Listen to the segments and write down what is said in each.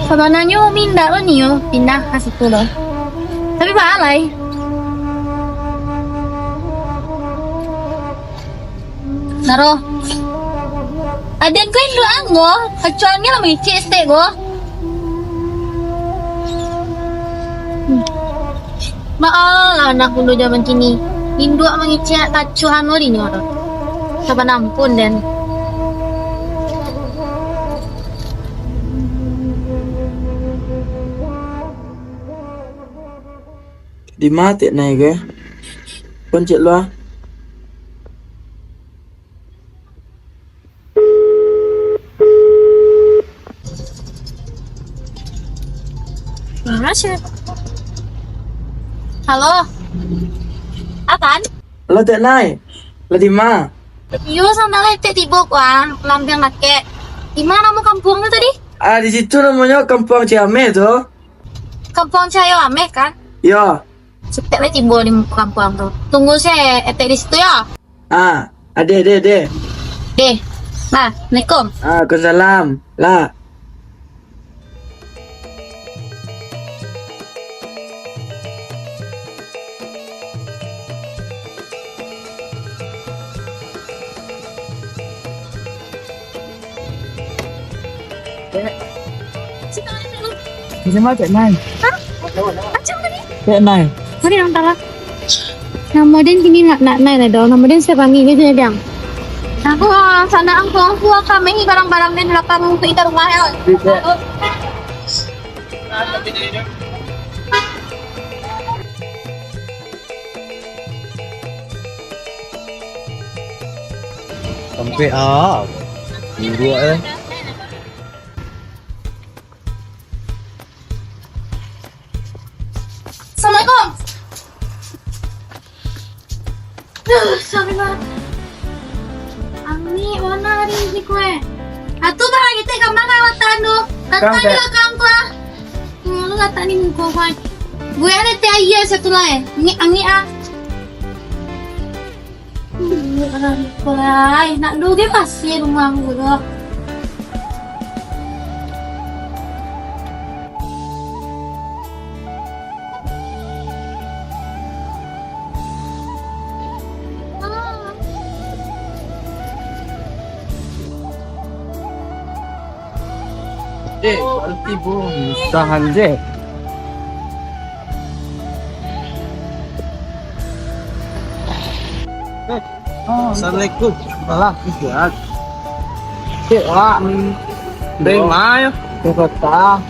Sebenarnya mau pindah lo nih yo, pindah ke situ loh. Tapi balai. Naro. Aden ko indo anggo, kecuali lo may cheste go. Maal anak muda zaman kini. Indo mangicet tacuhan lo nih yo. Saban ampun den. Di mati này kìa. Con chuyện loa. Mana sih? Halo. Apaan? Là tiện này. Là di ma. Yo sandalnya tibok wah, lampiang nake. Di mana kamu kampungnya tadi? Ah, di situ namanya Kampung Ciame tuh. Kampung Cayo Ame kan? Ya. Cetek lah timbul di kampung tuh. Tunggu saya etek di situ ya. Ah, ade. Deh. Nah, Assalamualaikum. Ah, salam. Lah. Di mana tiện này? Hah? Macam tadi? Tiện này. Mari nang tara. Nama din kini nak nai daw. Nama din saya panggil gitu ya biang. Aku sana ang kami barang-barang din lapang kita rumah ya. Sampai buruk Assalamualaikum. Sorry banget. Ani, mana hari ini kue? Atuh barang kita gampang lewat tanu. Kata di belakang kue. Lu kata nih muka kue. Gue ada teh iya satu lah. Ini ah. Kulay, nak dugi pasti rumah gue. Berarti bung. Tahan deh. Assalamualaikum. Malah istirahat. Wah, dari mana? Ke kota.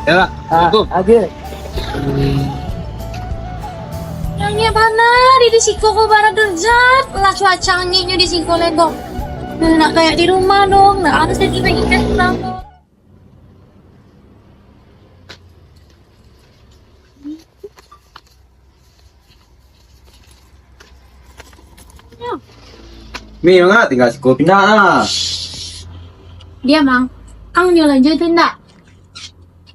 Ya lah, Assalamualaikum. Ade. Yang mana di siko ko bara derjat lah cuacanya di siko ledong. Nak kayak di rumah dong, nak harus jadi ikan kurang. Mi nggak tinggal si kopi nah. Dia mang, ang nyo lanjutin tak?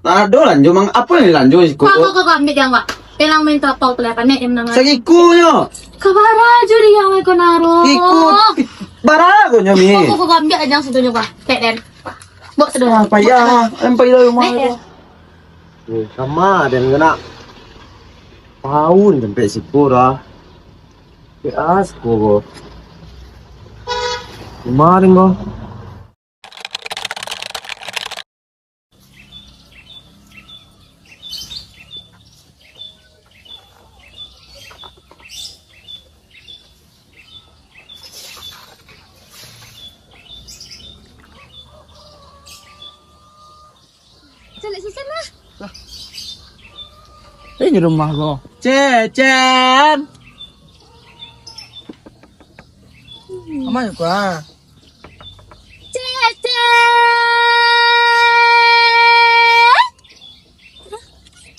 Nado lanjut mang apa nih lanjut si kopi? Kau ambil yang pak. Pelang minta tol kelihatannya em nangan. Sakikunya. Kabara juri yang aku naruh. Ikut. Barago nya mi. Kau ambil aja yang setuju pak. Teden. Bok seduh. Apa ya? Empai dah rumah. Sama dan kena tahun sampai si pura. Keas kok. Kemarin kok. Cek sisen lah. Ini rumah kok. Cecen. Aman ya kok. Cece.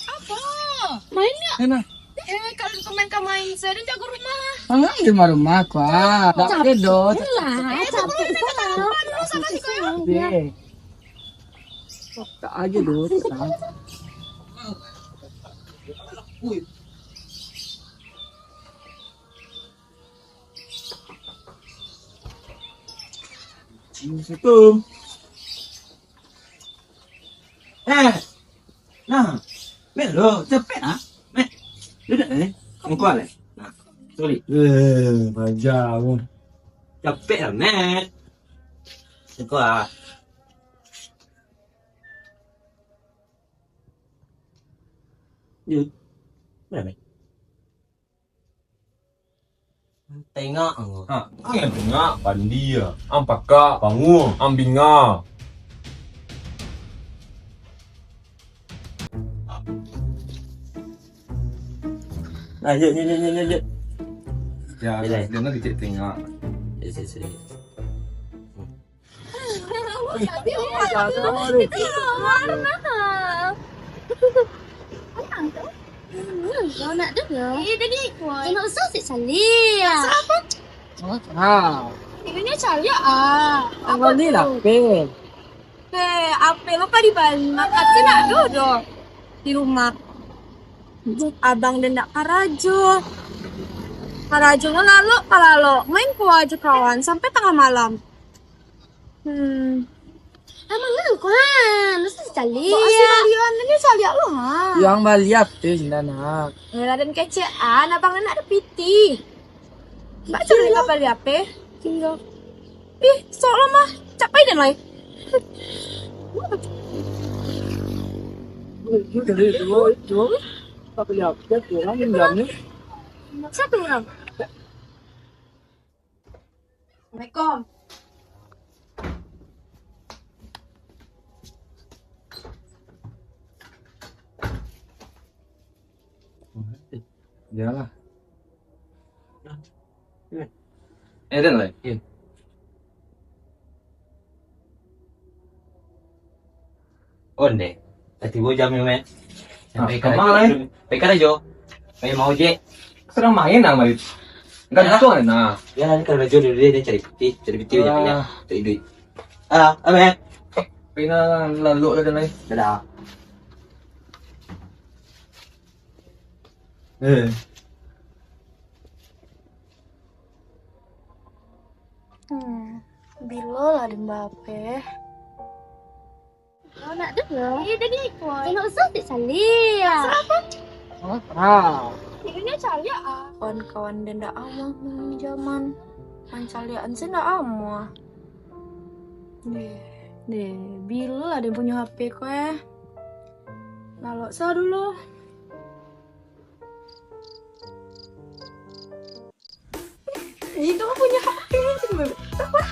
Apa? Mainnya? Enak. Kalau main ke main saya dan jago rumah. Enggak di rumah aku. Tak kedo. Lah, capek sekarang. Deh. Tak aja dulu. Assalamualaikum. Nah, Melo, cepet ah. Duduk kamu kuat lah. Nah, sorry. Jauh. Cepet lah, Met. Kuat. Yuk. Berapa? Tengok. Ang tengah pandia, ang paka, bangun, ang binga. Nah, yuk. Ya, Bila? dia nak kecil tengah. Sini. Kau nak dengar? Tadi nak usah si Salia. Siapa? Ini Salia Awal ni lah, Pe. Apa apa di Bali? Makan nak duduk di rumah. Abang dan nak Karajo. Karajo lalu kalau main ku aja kawan sampai tengah malam. Emang lu kan, lu sih Salia. Salian ini Salia lu ha. Yang baliap tu sebenarnya. Ngeladen kecean, abang nak ada piti. Mbak cari kapal di apa? Tinggal. Ih, soalnya mah capai dan lain. Itu. Tak baliap. Orang yang jamnya. Satu orang. Assalamualaikum. Yalah. Dan lah. Onde. Tadi gua jam ni, Met. Sampai Karajo. Sampai mau je. Serang main lah, Mayut. Enggak tuh nah. Ya nanti kalau Karajo dia cari piti ya. Cari duit. Met. Pina lalu ada lain. Dadah. Bilo lah di Mbappe. Kau nak dengar? Iya tadi nak usah si Salia. Siapa? Ini Salia kawan-kawan dan ndak amah zaman pancalian sih ndak amah. Deh, Bilo lah dia punya HP kue. Lalu saya dulu. Ini kamu punya HP sih, apa?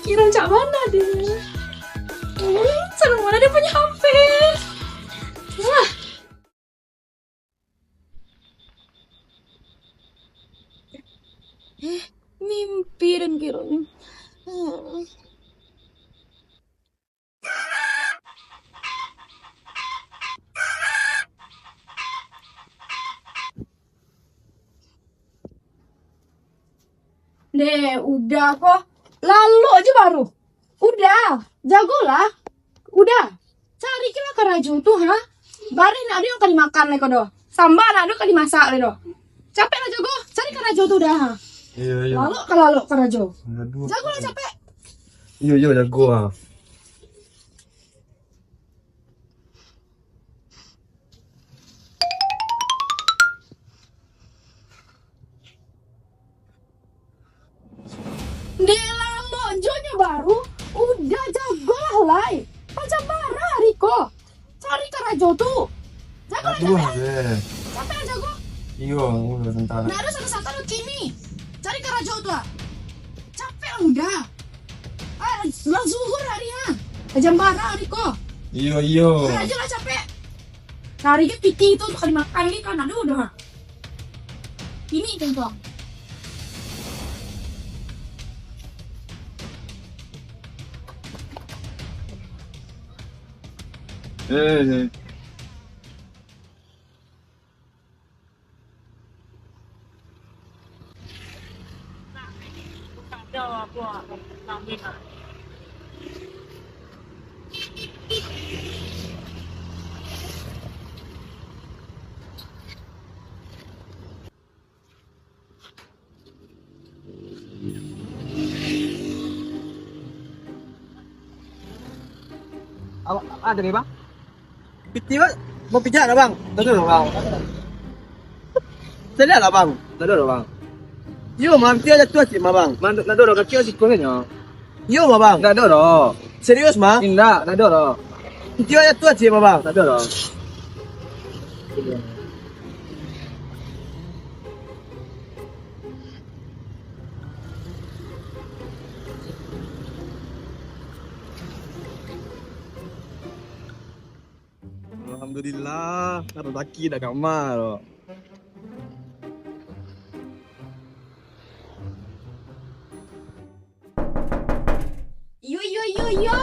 Kira cak mana dia? Sarang mana dia punya HP? Wah. Mimpi dan kira. Deh, udah kok. Lalu aja baru. Udah, jagolah. Udah. Cari kira Karajo tuh, ha? Barin ada yang kali makan leko do. Sambal ada kali masak le do. Capek lah jago. Cari Karajo tuh dah. Ha? Iya. Lalu Karajo. Jago lah capek. Iya jago ah. Di lalu jonya baru. Udah jago lah ulai. Macam bara Riko. Cari Karajo tuh. Jago lah capek. Capek lah jago. Iya, udah tentara. Nah ada satu-satu lo kimi. Cari Karajo tuh. Capek lah udah. Lang zuhur hari ha. Jam bara Riko. Iya. Karajo lah capek. Cari ke piti itu untuk dimakan ini kan ada udah. Ini contoh. Ada nih bang? Piti bang, mau pijak nggak bang? Tadi dong bang. Saya lah bang, tadi dong bang. Yo, mam dia ada tua sih ma bang. Mantuk nado ro kecil sih kuenya. Yo ma bang. Nado ro. Serius ma? Indah, nado ro. Dia ada tua sih ma bang. Nado ro. Alhamdulillah, ada laki dah kamar. Yo.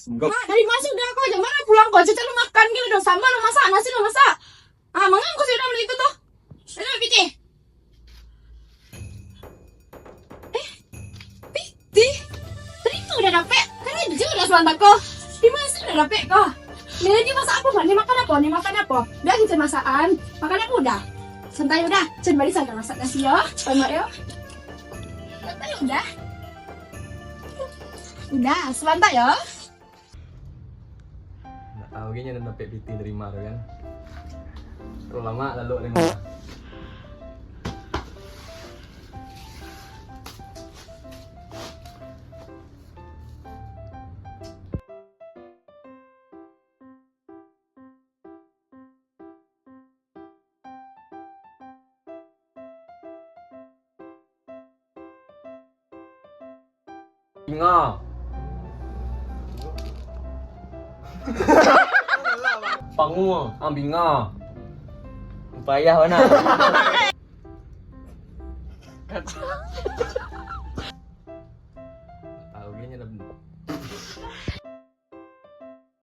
Mak, dari masuk udah kok. Jangan mana pulang kok. Caca lu makan gitu dong. Sambal lu masak, nasi lu masak. Ah, mangan kok sih udah beli itu tuh. Ayo, Piti. Piti. Tadi tuh udah dapet. Kan ini juga udah selantak kok. Di mana sih udah dapet kok? Dia masak apa, Mak? Dia makan apa? Dia makan apa? Biar kita masakan. Makan apa udah? Santai udah. Cen balik sana masak nasi ya. Mak ya. Santai udah. Udah, selantak ya. Nggak tahu kayaknya udah dapet PT dari Mar kan. Terlalu lama lalu dari Mar. Bingo. Pangu, ambinga. Payah mana?